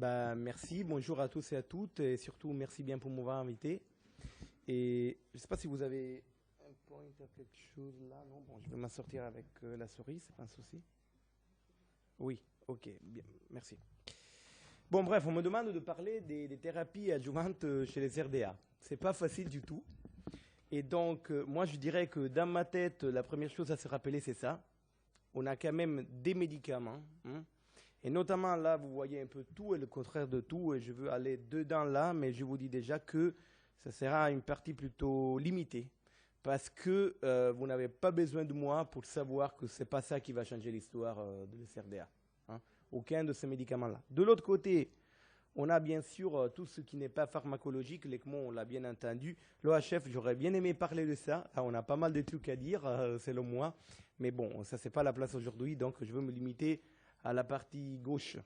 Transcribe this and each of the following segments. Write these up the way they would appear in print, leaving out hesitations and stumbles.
Merci, bonjour à tous et à toutes, et surtout merci bien pour m'avoir invité. Et je ne sais pas si vous avez un point ou quelque chose là, non? Bon, je vais m'en sortir avec la souris, c'est pas un souci. Oui, ok, bien, merci. Bon, bref, on me demande de parler des thérapies adjuvantes chez les RDA. C'est pas facile du tout. Et donc, moi, je dirais que dans ma tête, la première chose à se rappeler, c'est ça. On a quand même des médicaments, hein. Et notamment là, vous voyez un peu tout et le contraire de tout. Et je veux aller dedans là, mais je vous dis déjà que ça sera une partie plutôt limitée. Parce que vous n'avez pas besoin de moi pour savoir que ce n'est pas ça qui va changer l'histoire de l'SRDA, hein. Aucun de ces médicaments-là. De l'autre côté, on a bien sûr tout ce qui n'est pas pharmacologique. L'ECMO, on l'a bien entendu. L'OHF, j'aurais bien aimé parler de ça. Là, on a pas mal de trucs à dire, selon moi. Mais bon, ça, c'est pas la place aujourd'hui, donc je veux me limiter à la partie gauche.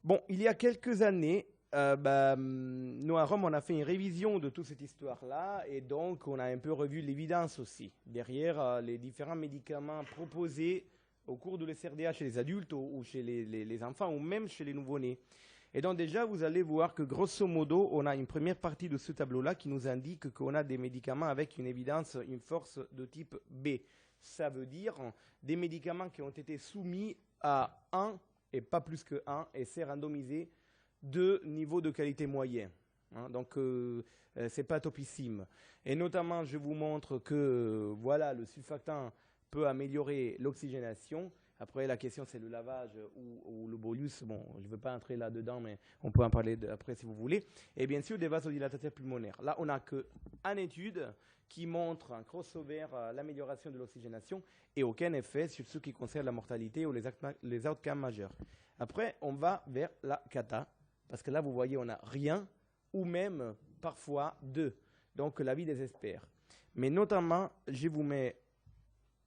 Bon, il y a quelques années, nous à Rome, on a fait une révision de toute cette histoire-là, et donc on a un peu revu l'évidence aussi, derrière les différents médicaments proposés au cours de l'SRDA chez les adultes ou chez les enfants, ou même chez les nouveau-nés. Et donc déjà, vous allez voir que grosso modo, on a une première partie de ce tableau-là qui nous indique qu'on a des médicaments avec une évidence, une force de type B. Ça veut dire des médicaments qui ont été soumis à 1 et pas plus que 1 et c'est randomisé de niveau de qualité moyen, hein. Donc, ce n'est pas topissime. Et notamment, je vous montre que voilà, le sulfactant peut améliorer l'oxygénation. Après, la question, c'est le lavage ou le bolus. Bon, je ne veux pas entrer là-dedans, mais on peut en parler après si vous voulez. Et bien sûr, des vasodilatateurs pulmonaires. Là, on n'a qu'une étude qui montre un crossover l'amélioration de l'oxygénation et aucun effet sur ce qui concerne la mortalité ou les outcomes majeurs. Après, on va vers la cata, parce que là, vous voyez, on n'a rien, ou même parfois 2. Donc, la vie désespère. Mais notamment, je vous mets,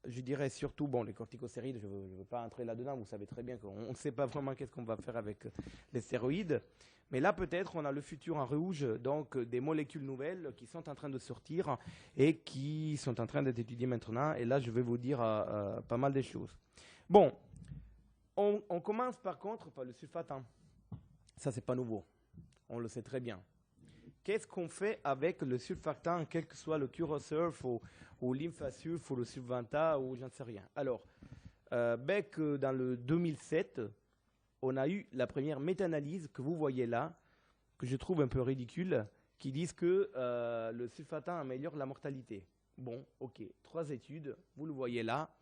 je dirais surtout, bon, les corticostérides, je ne veux pas entrer là-dedans, vous savez très bien qu'on ne sait pas vraiment qu'est-ce qu'on va faire avec les stéroïdes. Mais là, peut-être, on a le futur en rouge, donc des molécules nouvelles qui sont en train de sortir et qui sont en train d'être étudiées maintenant. Et là, je vais vous dire pas mal de choses. Bon, on commence par contre par le sulfatan. Ça, c'est pas nouveau. On le sait très bien. Qu'est-ce qu'on fait avec le surfactant, quel que soit le Curosurf ou l'Infasurf ou le Subvanta ou j'en sais rien. Alors, dans le 2007, on a eu la première méta-analyse que vous voyez là, que je trouve un peu ridicule, qui disent que le sulfatan améliore la mortalité. Bon, ok, 3 études, vous le voyez là,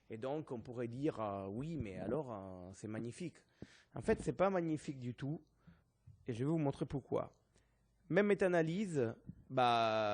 et donc on pourrait dire oui, mais alors c'est magnifique. En fait, c'est pas magnifique du tout, et je vais vous montrer pourquoi. Même méta-analyse,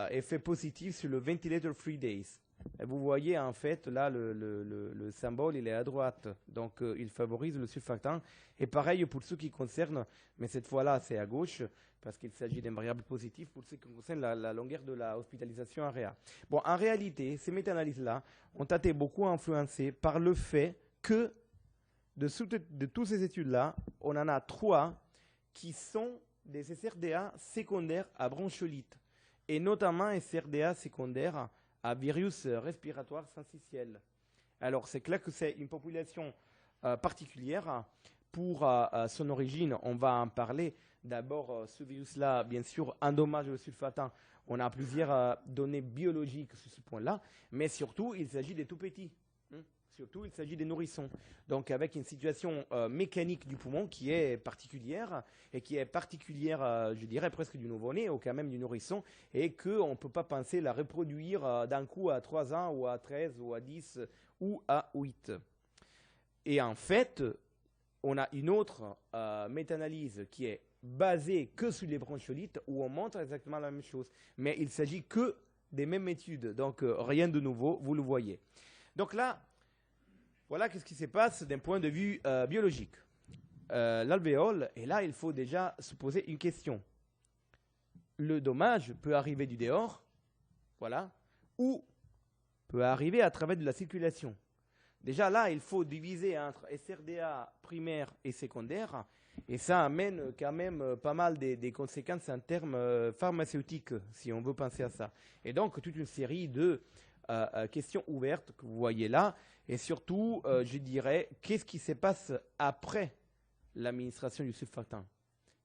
effet positif sur le ventilator free days. Et vous voyez en fait là le symbole il est à droite, donc il favorise le surfactant. Et pareil pour ce qui concerne, mais cette fois-là c'est à gauche parce qu'il s'agit d'un variable positif pour ce qui concerne la longueur de la hospitalisation en réa. Bon, en réalité, ces méta-analyses-là ont été beaucoup influencées par le fait que de toutes ces études-là, on en a 3 qui sont des SRDA secondaires à bronchiolite, et notamment SRDA secondaires à virus respiratoire syncytiel. Alors, c'est clair que c'est une population particulière. Pour son origine, on va en parler. D'abord, ce virus-là, bien sûr, endommage le sulfatan. On a plusieurs données biologiques sur ce point-là, mais surtout, il s'agit des tout petits. Surtout, il s'agit des nourrissons. Donc, avec une situation mécanique du poumon qui est particulière, et qui est particulière, je dirais, presque du nouveau-né, ou quand même du nourrisson, et qu'on ne peut pas penser la reproduire d'un coup à 3 ans, ou à 13, ou à 10, ou à 8. Et en fait, on a une autre méta-analyse qui est basée que sur les bronchiolites, où on montre exactement la même chose. Mais il ne s'agit que des mêmes études, donc rien de nouveau, vous le voyez. Donc là, voilà ce qui se passe d'un point de vue biologique. L'alvéole, et là, il faut déjà se poser une question. Le dommage peut arriver du dehors, voilà, ou peut arriver à travers de la circulation. Déjà là, il faut diviser entre SRDA primaire et secondaire, et ça amène quand même pas mal des conséquences en termes pharmaceutiques, si on veut penser à ça. Et donc, toute une série de questions ouvertes que vous voyez là, et surtout, je dirais, qu'est-ce qui se passe après l'administration du sulfactant.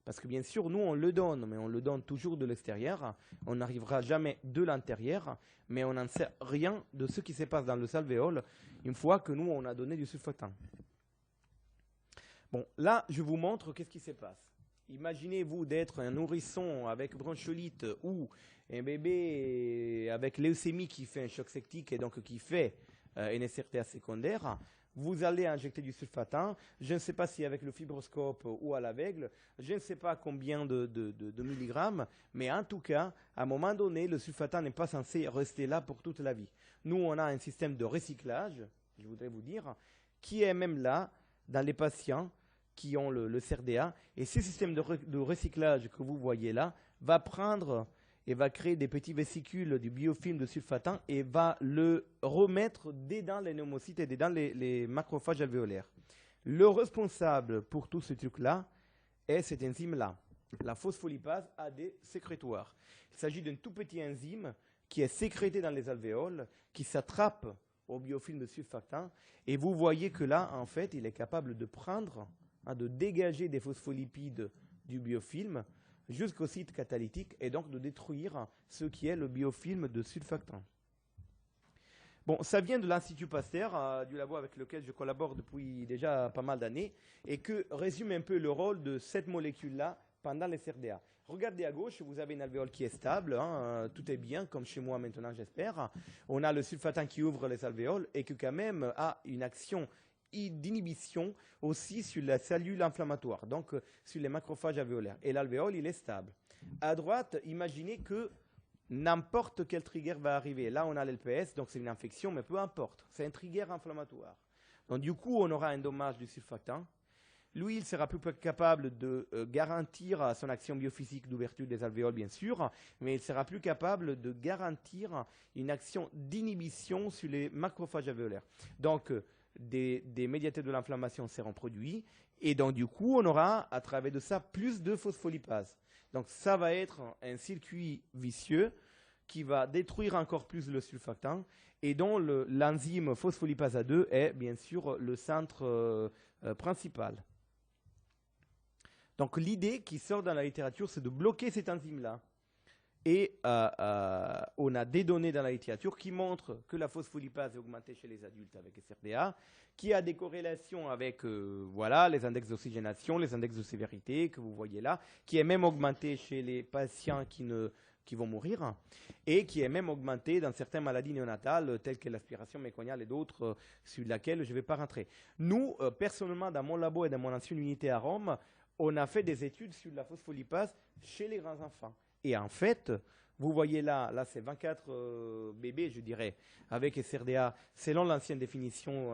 Parce que bien sûr, nous, on le donne, mais on le donne toujours de l'extérieur. On n'arrivera jamais de l'intérieur, mais on n'en sait rien de ce qui se passe dans le alvéole une fois que nous, on a donné du sulfactant. Bon, là, je vous montre qu'est-ce qui se passe. Imaginez-vous d'être un nourrisson avec bronchiolite ou un bébé avec leucémie qui fait un choc septique et donc qui fait une SRTA secondaire. Vous allez injecter du sulfatan. Je ne sais pas si avec le fibroscope ou à l'aveugle. Je ne sais pas combien de milligrammes. Mais en tout cas, à un moment donné, le sulfatan n'est pas censé rester là pour toute la vie. Nous, on a un système de recyclage, je voudrais vous dire, qui est même là dans les patients qui ont le CRDA. Et ce système de recyclage que vous voyez là va prendre et va créer des petits vésicules du biofilm de sulfatan et va le remettre dedans les pneumocytes et dedans les macrophages alvéolaires. Le responsable pour tout ce truc-là est cette enzyme-là, la phospholipase AD sécrétoire. Il s'agit d'un tout petit enzyme qui est sécrété dans les alvéoles, qui s'attrape au biofilm de sulfatan. Et vous voyez que là, en fait, il est capable de prendre, de dégager des phospholipides du biofilm jusqu'au site catalytique et donc de détruire ce qui est le biofilm de sulfactant. Bon, ça vient de l'Institut Pasteur, du labo avec lequel je collabore depuis déjà pas mal d'années, et que résume un peu le rôle de cette molécule-là pendant les CRDA. Regardez à gauche, vous avez une alvéole qui est stable, tout est bien, comme chez moi maintenant j'espère. On a le sulfatan qui ouvre les alvéoles et qui quand même a une action d'inhibition aussi sur la cellule inflammatoire, donc sur les macrophages alvéolaires. Et l'alvéole, il est stable. À droite, imaginez que n'importe quel trigger va arriver. Là, on a l'LPS, donc c'est une infection, mais peu importe. C'est un trigger inflammatoire. Donc du coup, on aura un dommage du sulfactant. Lui, il sera plus capable de garantir son action biophysique d'ouverture des alvéoles, bien sûr, mais il sera plus capable de garantir une action d'inhibition sur les macrophages alvéolaires. Donc, des médiateurs de l'inflammation seront produits et donc du coup on aura à travers de ça plus de phospholipase. Donc ça va être un circuit vicieux qui va détruire encore plus le sulfactant et dont l'enzyme phospholipase A2 est bien sûr le centre principal. Donc l'idée qui sort dans la littérature, c'est de bloquer cette enzyme-là. Et on a des données dans la littérature qui montrent que la phospholipase est augmentée chez les adultes avec SRDA, qui a des corrélations avec voilà, les index d'oxygénation, les index de sévérité que vous voyez là, qui est même augmenté chez les patients qui vont mourir, et qui est même augmenté dans certaines maladies néonatales, telles que l'aspiration méconiale et d'autres, sur lesquelles je ne vais pas rentrer. Nous, personnellement, dans mon labo et dans mon ancienne unité à Rome, on a fait des études sur la phospholipase chez les grands enfants. Et en fait, vous voyez là c'est 24 bébés, je dirais, avec SRDA, selon l'ancienne définition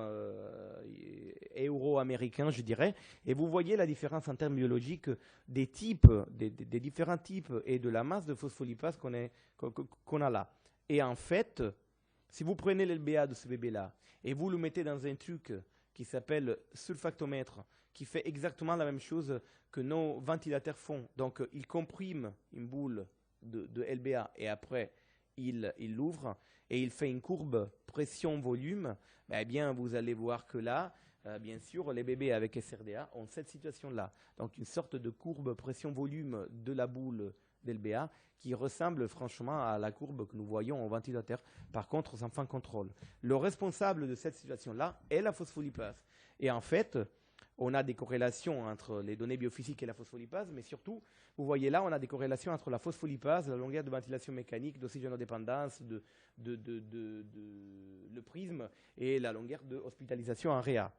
euro-américaine, je dirais. Et vous voyez la différence en termes biologiques des types, des différents types et de la masse de phospholipase qu'on a là. Et en fait, si vous prenez l'LBA de ce bébé-là et vous le mettez dans un truc qui s'appelle sulfactomètre, qui fait exactement la même chose que nos ventilateurs font. Donc, il comprime une boule de LBA et après, il l'ouvre et il fait une courbe pression-volume. Eh bien, vous allez voir que là, bien sûr, les bébés avec SRDA ont cette situation-là. Donc, une sorte de courbe pression-volume de la boule d'LBA qui ressemble franchement à la courbe que nous voyons en ventilateur. Par contre, aux enfants contrôle. Le responsable de cette situation-là est la phospholipase. Et en fait, on a des corrélations entre les données biophysiques et la phospholipase, mais surtout, vous voyez là, on a des corrélations entre la phospholipase, la longueur de ventilation mécanique, d'oxygénodépendance, le prisme et la longueur de hospitalisation en réa.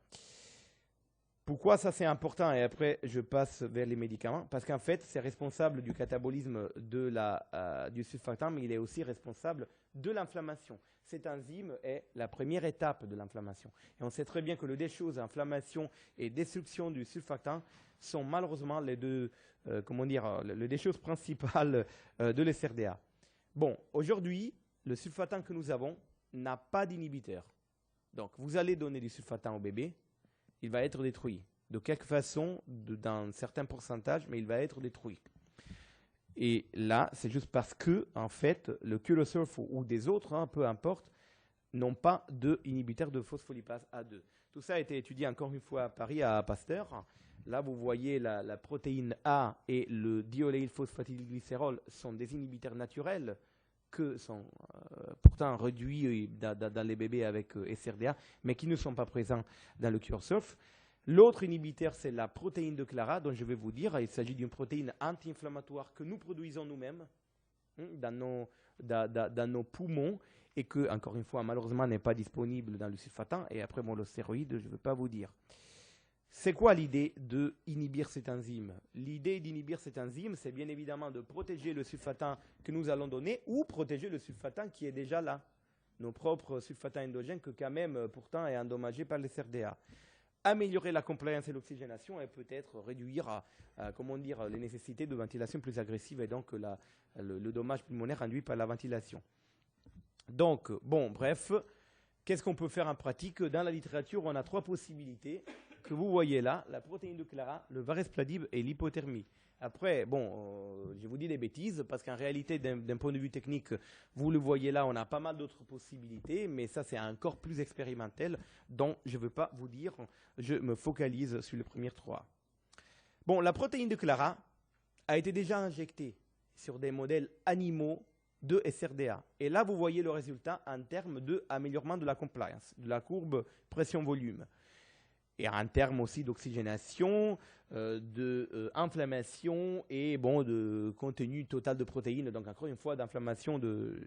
Pourquoi ça c'est important? Et après, je passe vers les médicaments. Parce qu'en fait, c'est responsable du catabolisme du sulfactant, mais il est aussi responsable de l'inflammation. Cette enzyme est la première étape de l'inflammation. Et on sait très bien que les deux choses, inflammation et destruction du sulfactant, sont malheureusement les deux choses principales de l'SRDA. Bon, aujourd'hui, le sulfactant que nous avons n'a pas d'inhibiteur. Donc, vous allez donner du sulfactant au bébé, il va être détruit. De quelque façon, dans certains pourcentages, mais il va être détruit. Et là, c'est juste parce que, en fait, le Curosurf ou des autres, peu importe, n'ont pas d'inhibiteur de phospholipase A2. Tout ça a été étudié encore une fois à Paris, à Pasteur. Là, vous voyez la protéine A et le dioléylphosphatidylglycérol sont des inhibiteurs naturels que sont pourtant réduits dans les bébés avec SRDA, mais qui ne sont pas présents dans le CureSurf. L'autre inhibiteur, c'est la protéine de Clara, dont je vais vous dire. Il s'agit d'une protéine anti-inflammatoire que nous produisons nous-mêmes dans nos poumons et que, encore une fois, malheureusement, n'est pas disponible dans le sulfatant. Et après, le stéroïde, je ne veux pas vous dire. C'est quoi l'idée d'inhibir cette enzyme? L'idée d'inhibir cette enzyme, c'est bien évidemment de protéger le sulfatant que nous allons donner ou protéger le sulfatant qui est déjà là. Nos propres sulfatants endogènes que quand même, pourtant, est endommagé par les SRDA. Améliorer la compliance et l'oxygénation et peut-être réduire les nécessités de ventilation plus agressive et donc le dommage pulmonaire induit par la ventilation. Donc, bon, bref, qu'est-ce qu'on peut faire en pratique? Dans la littérature, on a 3 possibilités que vous voyez là, la protéine de Clara, le varespladib et l'hypothermie. Après, je vous dis des bêtises, parce qu'en réalité, d'un point de vue technique, vous le voyez là, on a pas mal d'autres possibilités, mais ça, c'est encore plus expérimental, donc je ne veux pas vous dire, je me focalise sur les premières 3. Bon, la protéine de Clara a été déjà injectée sur des modèles animaux de SRDA. Et là, vous voyez le résultat en termes d'amélioration de la compliance, de la courbe pression-volume. Et en termes aussi d'oxygénation, d'inflammation et de contenu total de protéines, donc encore une fois d'inflammation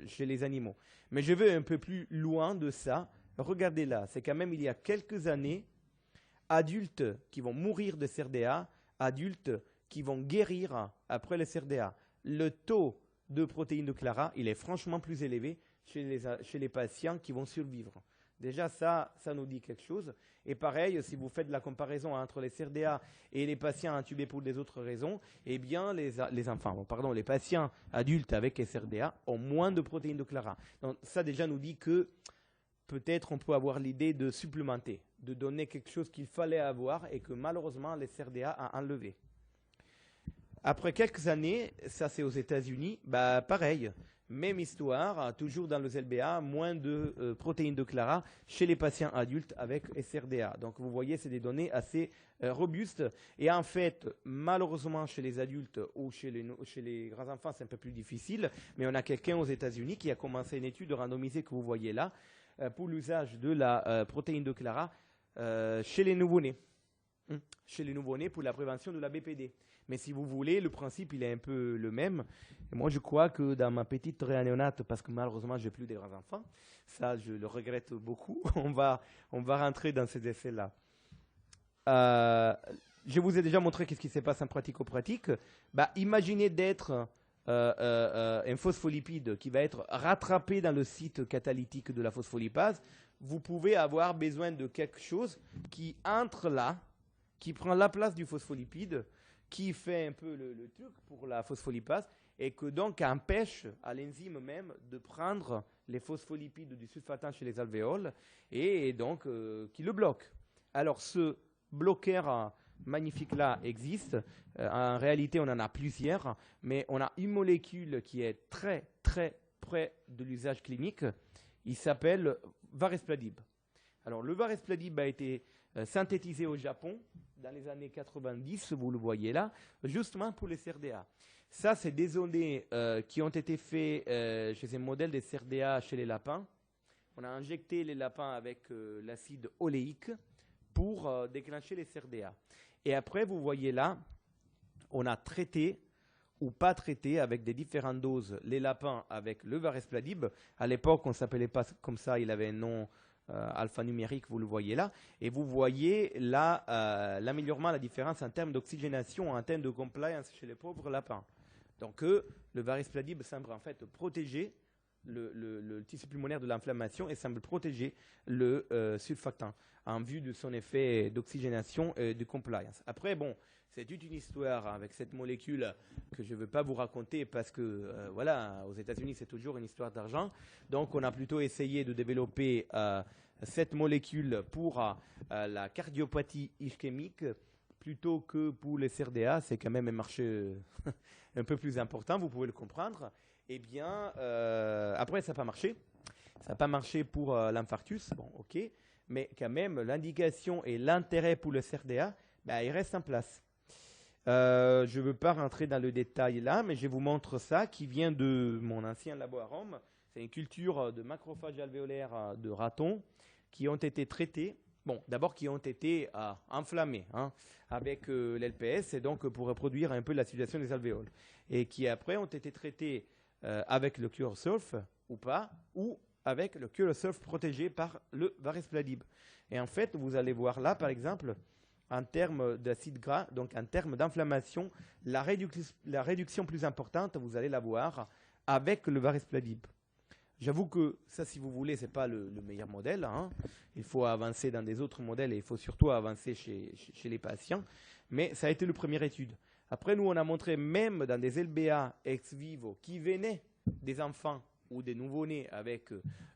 chez les animaux. Mais je vais un peu plus loin de ça. Regardez là, c'est quand même il y a quelques années, adultes qui vont mourir de SRDA, adultes qui vont guérir après le SRDA. Le taux de protéines de Clara, il est franchement plus élevé chez les patients qui vont survivre. Déjà, ça nous dit quelque chose. Et pareil, si vous faites la comparaison entre les SRDA et les patients intubés pour des autres raisons, eh bien, les patients adultes avec SRDA ont moins de protéines de Clara. Donc, ça déjà nous dit que peut-être on peut avoir l'idée de supplémenter, de donner quelque chose qu'il fallait avoir et que malheureusement, les SRDA a enlevé. Après quelques années, ça c'est aux États-Unis, pareil. Même histoire, toujours dans le ZLBA, moins de protéines de Clara chez les patients adultes avec SRDA. Donc vous voyez, c'est des données assez robustes. Et en fait, malheureusement, chez les adultes ou chez les grands enfants, c'est un peu plus difficile. Mais on a quelqu'un aux États-Unis qui a commencé une étude randomisée que vous voyez là pour l'usage de la protéine de Clara chez les nouveau-nés. Chez les nouveau-nés pour la prévention de la BPD. Mais si vous voulez, le principe, il est un peu le même. Et moi, je crois que dans ma petite réanéonate, parce que malheureusement, je n'ai plus des grands enfants, ça, je le regrette beaucoup, on va rentrer dans ces effets-là. Je vous ai déjà montré ce qui se passe en pratico-pratique. Imaginez d'être un phospholipide qui va être rattrapé dans le site catalytique de la phospholipase. Vous pouvez avoir besoin de quelque chose qui entre là, qui prend la place du phospholipide, qui fait un peu le truc pour la phospholipase et que donc empêche à l'enzyme même de prendre les phospholipides du sulfatant chez les alvéoles et donc qui le bloque. Alors ce bloqueur magnifique-là existe. En réalité, on en a plusieurs, mais on a une molécule qui est très très près de l'usage clinique. Il s'appelle varespladib. Alors le varespladib a été synthétisé au Japon dans les années 90, vous le voyez là, justement pour les SRDA. Ça, c'est des données qui ont été faites chez un modèle des SRDA chez les lapins. On a injecté les lapins avec l'acide oléique pour déclencher les SRDA. Et après, vous voyez là, on a traité ou pas traité avec des différentes doses les lapins avec le varespladib. À l'époque, on ne s'appelait pas comme ça, il avait un nom alphanumérique, vous le voyez là, et vous voyez là l'amélioration, la différence en termes d'oxygénation, en termes de compliance chez les pauvres lapins. Donc le varespladib semble en fait protéger le tissu pulmonaire de l'inflammation et semble protéger le sulfatant en vue de son effet d'oxygénation et de compliance. Après, bon, c'est toute une histoire avec cette molécule que je ne veux pas vous raconter parce que, voilà, aux États-Unis, c'est toujours une histoire d'argent. Donc, on a plutôt essayé de développer cette molécule pour la cardiopathie ischémique plutôt que pour les SRDA. C'est quand même un marché un peu plus important, vous pouvez le comprendre. Eh bien, après, ça n'a pas marché. Ça n'a pas marché pour l'infarctus, bon, ok. Mais quand même, l'indication et l'intérêt pour le SRDA, ben, il reste en place. Je ne veux pas rentrer dans le détail là, mais je vous montre ça qui vient de mon ancien labo à Rome. C'est une culture de macrophages alvéolaires de ratons qui ont été traités. Bon, d'abord qui ont été enflammés avec l'LPS, et donc pour reproduire un peu la situation des alvéoles. Et qui après ont été traités avec le CureSurf ou pas, ou avec le CureSurf protégé par le Varispladib. Et en fait, vous allez voir là, par exemple, en termes d'acide gras, donc en termes d'inflammation, la réduction plus importante, vous allez la voir avec le Varispladib. J'avoue que ça, si vous voulez, ce n'est pas le meilleur modèle. Il faut avancer dans des autres modèles et il faut surtout avancer chez les patients. Mais ça a été la première étude. Après, nous, on a montré même dans des LBA ex vivo qui venaient des enfants ou des nouveau-nés avec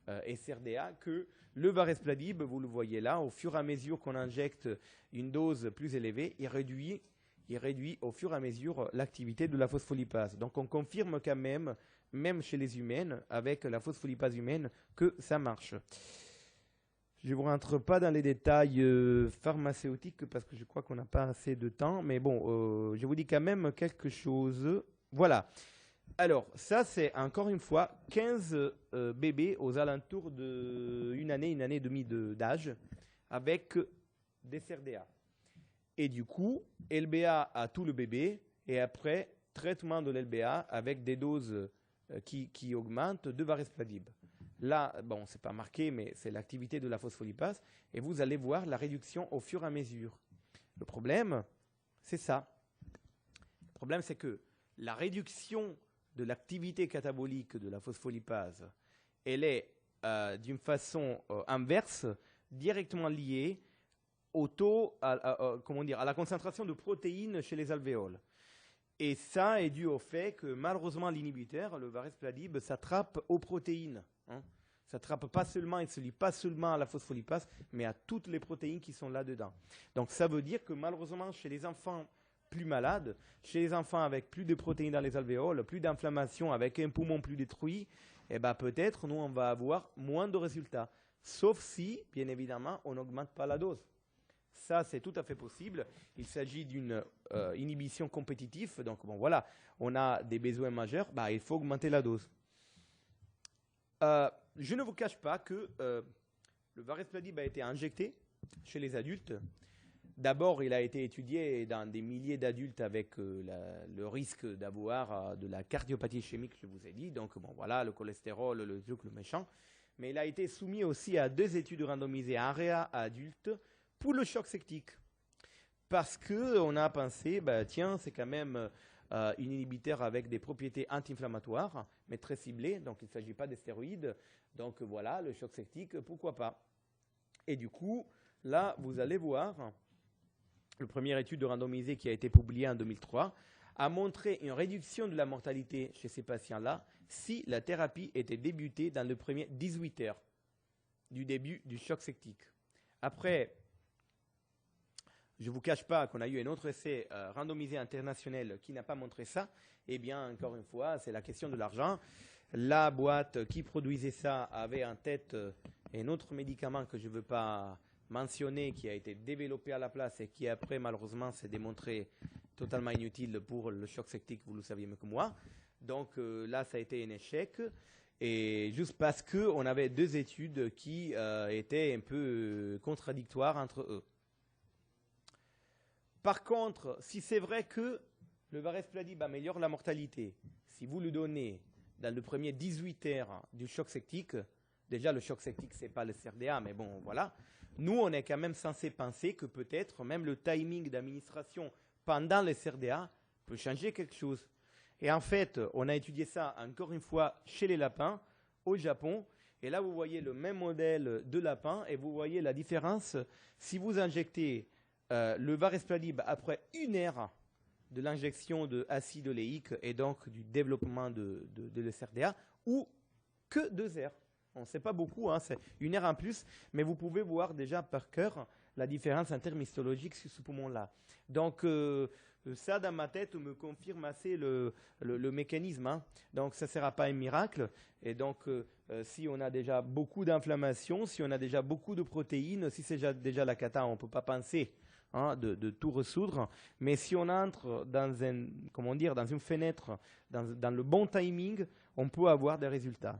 SRDA que le Varispladib, vous le voyez là, au fur et à mesure qu'on injecte une dose plus élevée, il réduit au fur et à mesure l'activité de la phospholipase. Donc on confirme quand même chez les humaines, avec la phospholipase humaine, que ça marche. Je ne vous rentre pas dans les détails pharmaceutiques parce que je crois qu'on n'a pas assez de temps, mais bon, je vous dis quand même quelque chose. Voilà. Alors, ça, c'est encore une fois 15 bébés aux alentours d'une année et demie d'âge avec des SRDA. Et du coup, LBA à tout le bébé et après, traitement de l'LBA avec des doses qui augmentent de Varispladib. Là, bon, ce n'est pas marqué, mais c'est l'activité de la phospholipase et vous allez voir la réduction au fur et à mesure. Le problème, c'est ça. Le problème, c'est que la réduction de l'activité catabolique de la phospholipase, elle est d'une façon inverse, directement liée au taux, à la concentration de protéines chez les alvéoles. Et ça est dû au fait que malheureusement l'inhibiteur, le Varispladib, s'attrape aux protéines. S'attrape pas seulement, il ne se lie pas seulement à la phospholipase, mais à toutes les protéines qui sont là-dedans. Donc ça veut dire que malheureusement chez les enfants plus malades, chez les enfants avec plus de protéines dans les alvéoles, plus d'inflammation, avec un poumon plus détruit, eh ben peut-être nous on va avoir moins de résultats. Sauf si, bien évidemment, on n'augmente pas la dose. Ça, c'est tout à fait possible. Il s'agit d'une inhibition compétitive. Donc, bon, voilà, on a des besoins majeurs. Bah, il faut augmenter la dose. Je ne vous cache pas que le Varispladib a été injecté chez les adultes. D'abord, il a été étudié dans des milliers d'adultes avec le risque d'avoir de la cardiopathie ischémique, je vous ai dit. Donc, bon, voilà, le cholestérol, le truc, le méchant. Mais il a été soumis aussi à 2 études randomisées en réa adultes pour le choc septique. Parce qu'on a pensé, tiens, c'est quand même un inhibiteur avec des propriétés anti-inflammatoires, mais très ciblées, donc il ne s'agit pas des stéroïdes. Donc voilà, le choc septique, pourquoi pas. Et du coup, là, vous allez voir, la première étude randomisée qui a été publiée en 2003 a montré une réduction de la mortalité chez ces patients-là si la thérapie était débutée dans le premier 18 heures du début du choc septique. Après, je ne vous cache pas qu'on a eu un autre essai randomisé international qui n'a pas montré ça. Eh bien, encore une fois, c'est la question de l'argent. La boîte qui produisait ça avait en tête un autre médicament que je ne veux pas mentionner, qui a été développé à la place et qui après, malheureusement, s'est démontré totalement inutile pour le choc septique, vous le saviez mieux que moi. Donc là, ça a été un échec. Et juste parce qu'on avait 2 études qui étaient un peu contradictoires entre eux. Par contre, si c'est vrai que le Varispladib améliore la mortalité, si vous le donnez dans le premier 18 heures du choc septique, déjà le choc septique, ce n'est pas le CRDA, mais bon, voilà. Nous, on est quand même censé penser que peut-être même le timing d'administration pendant le CRDA peut changer quelque chose. Et en fait, on a étudié ça encore une fois chez les lapins, au Japon. Et là, vous voyez le même modèle de lapin et vous voyez la différence si vous injectez le Varispladib après 1 heure de l'injection d'acide oléique et donc du développement de l'SRDA ou que 2 heures. On ne sait pas beaucoup, c'est 1 heure en plus, mais vous pouvez voir déjà par cœur la différence en termes histologiques sur ce poumon-là. Donc ça, dans ma tête, me confirme assez le mécanisme. Donc ça ne sera pas un miracle. Et donc si on a déjà beaucoup d'inflammation, si on a déjà beaucoup de protéines, si c'est déjà la cata, on ne peut pas penser hein, de tout résoudre. Mais si on entre dans, dans une fenêtre, dans le bon timing, on peut avoir des résultats.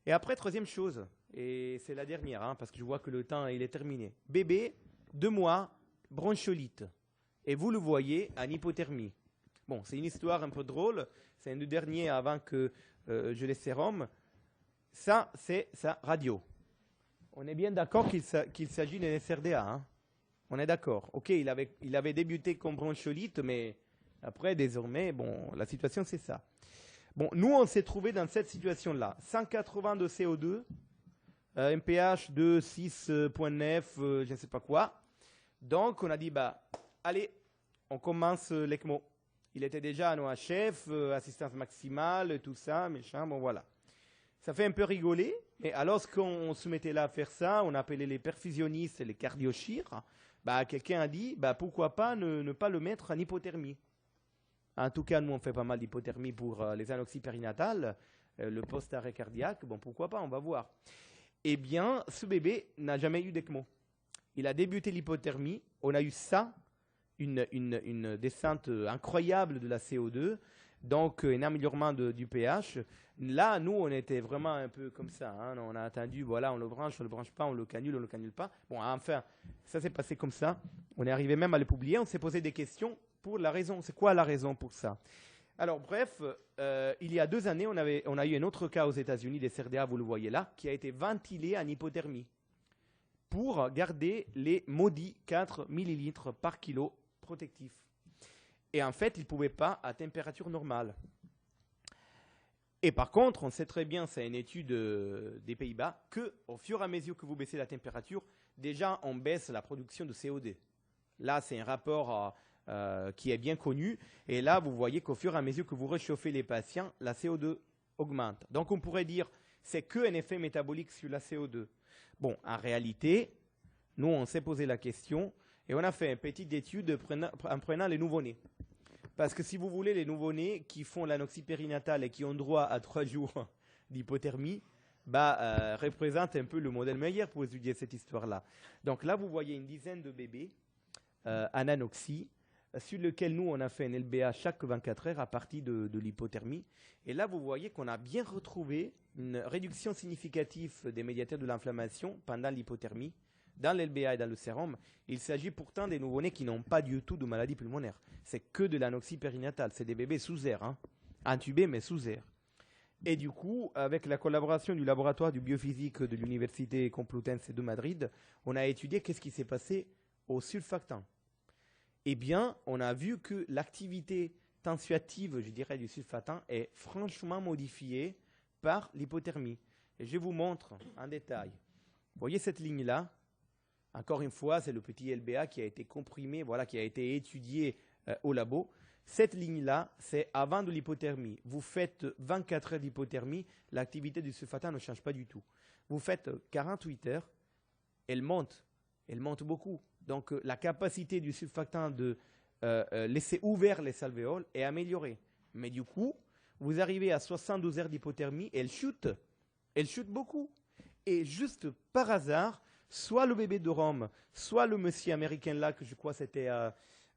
Et après, troisième chose, et c'est la dernière, hein, parce que je vois que le temps il est terminé. Bébé, 2 mois, bronchiolite. Et vous le voyez en hypothermie. Bon, c'est une histoire un peu drôle. C'est un des derniers avant que je les sérum. Ça, c'est sa radio. On est bien d'accord qu'il s'agit d'un SRDA. Hein. On est d'accord. OK, il avait débuté comme bronchiolite, mais après, désormais, bon, la situation, c'est ça. Bon, nous, on s'est trouvé dans cette situation-là. 180 de CO2, un pH de 6,9, je ne sais pas quoi. Donc, on a dit, bah, allez, on commence l'ECMO. Il était déjà en OHF, assistance maximale, tout ça, méchant, bon voilà. Ça fait un peu rigoler, mais alors qu'on se mettait là à faire ça, on appelait les perfusionnistes et les cardiochires, bah, quelqu'un a dit, bah, pourquoi pas ne pas le mettre en hypothermie. En tout cas, nous, on fait pas mal d'hypothermie pour les anoxies périnatales, le post-arrêt cardiaque, bon, pourquoi pas, on va voir. Eh bien, ce bébé n'a jamais eu d'ECMO. Il a débuté l'hypothermie, on a eu ça, une descente incroyable de la CO2, donc un améliorement du pH. Là, nous, on était vraiment un peu comme ça. Hein. On a attendu, voilà, on le branche pas, on le canule pas. Bon, enfin, ça s'est passé comme ça. On est arrivé même à le publier. On s'est posé des questions pour la raison. C'est quoi la raison pour ça? Alors, bref, il y a 2 années, on a eu un autre cas aux États-Unis, des SRDA, vous le voyez là, qui a été ventilé en hypothermie pour garder les maudits 4 millilitres par kilo protectif. Et en fait, il ne pouvait pas à température normale. Et par contre, on sait très bien, c'est une étude des Pays-Bas, qu'au fur et à mesure que vous baissez la température, déjà, on baisse la production de CO2. Là, c'est un rapport qui est bien connu. Et là, vous voyez qu'au fur et à mesure que vous réchauffez les patients, la CO2 augmente. Donc, on pourrait dire c'est qu'un effet métabolique sur la CO2. Bon, en réalité, nous, on s'est posé la question et on a fait une petite étude en prenant les nouveau-nés. Parce que si vous voulez, les nouveau-nés qui font l'anoxie périnatale et qui ont droit à 3 jours d'hypothermie, représentent un peu le modèle meilleur pour étudier cette histoire-là. Donc là, vous voyez une dizaine de bébés en anoxie, sur lequel nous, on a fait un LBA chaque 24 heures à partir de l'hypothermie. Et là, vous voyez qu'on a bien retrouvé une réduction significative des médiateurs de l'inflammation pendant l'hypothermie, dans l'LBA et dans le sérum. Il s'agit pourtant des nouveau-nés qui n'ont pas du tout de maladie pulmonaire. C'est que de l'anoxie périnatale. C'est des bébés sous air, hein, intubés mais sous air. Et du coup, avec la collaboration du laboratoire du biophysique de l'Université Complutense de Madrid, on a étudié qu'est-ce qui s'est passé au surfactant. Eh bien, on a vu que l'activité tensioactive, je dirais, du surfactant est franchement modifiée par l'hypothermie. Et je vous montre en détail. Vous voyez cette ligne-là? Encore une fois, c'est le petit LBA qui a été comprimé, voilà, qui a été étudié au labo. Cette ligne-là, c'est avant de l'hypothermie. Vous faites 24 heures d'hypothermie, l'activité du surfactant ne change pas du tout. Vous faites 48 heures, elle monte beaucoup. Donc la capacité du surfactant de laisser ouvert les alvéoles est améliorée. Mais du coup, vous arrivez à 72 heures d'hypothermie, elle chute beaucoup. Et juste par hasard, soit le bébé de Rome, soit le monsieur américain là, que je crois c'était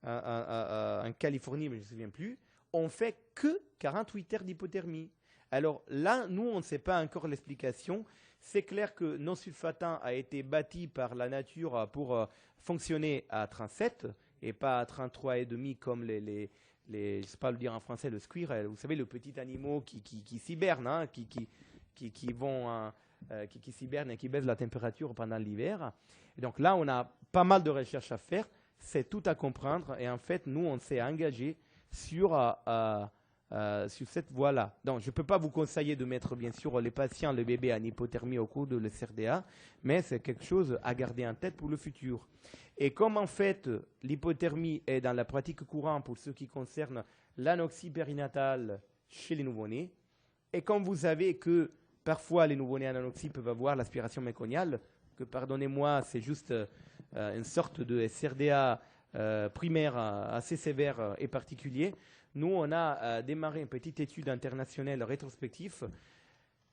en Californie, mais je ne me souviens plus, on fait que 48 heures d'hypothermie. Alors là, nous, on ne sait pas encore l'explication. C'est clair que nos surfactants a été bâti par la nature pour fonctionner à 37 et pas à 33,5 comme je ne sais pas le dire en français, le squirrel. Vous savez, le petit animal qui s'hiberne, hein, qui s'hiberne et qui baisse la température pendant l'hiver. Et donc là, on a pas mal de recherches à faire. C'est tout à comprendre. Et en fait, nous, on s'est engagé sur cette voie-là. Donc, je ne peux pas vous conseiller de mettre, bien sûr, les patients, le bébé en hypothermie au cours de l'SRDA, mais c'est quelque chose à garder en tête pour le futur. Et comme, en fait, l'hypothermie est dans la pratique courante pour ce qui concerne l'anoxie périnatale chez les nouveau-nés, et comme vous savez que parfois les nouveau-nés en anoxie peuvent avoir l'aspiration méconiale, que, pardonnez-moi, c'est juste une sorte de SRDA primaire assez sévère et particulier, nous, on a démarré une petite étude internationale rétrospective,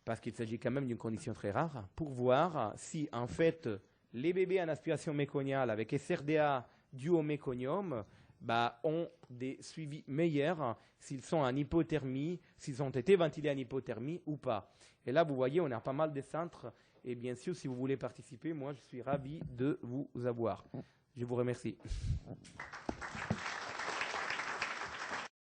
parce qu'il s'agit quand même d'une condition très rare, pour voir si, en fait, les bébés en aspiration méconiale avec SRDA dû au méconium ont des suivis meilleurs s'ils sont en hypothermie, s'ils ont été ventilés en hypothermie ou pas. Et là, vous voyez, on a pas mal de centres. Et bien sûr, si vous voulez participer, moi, je suis ravi de vous avoir. Je vous remercie.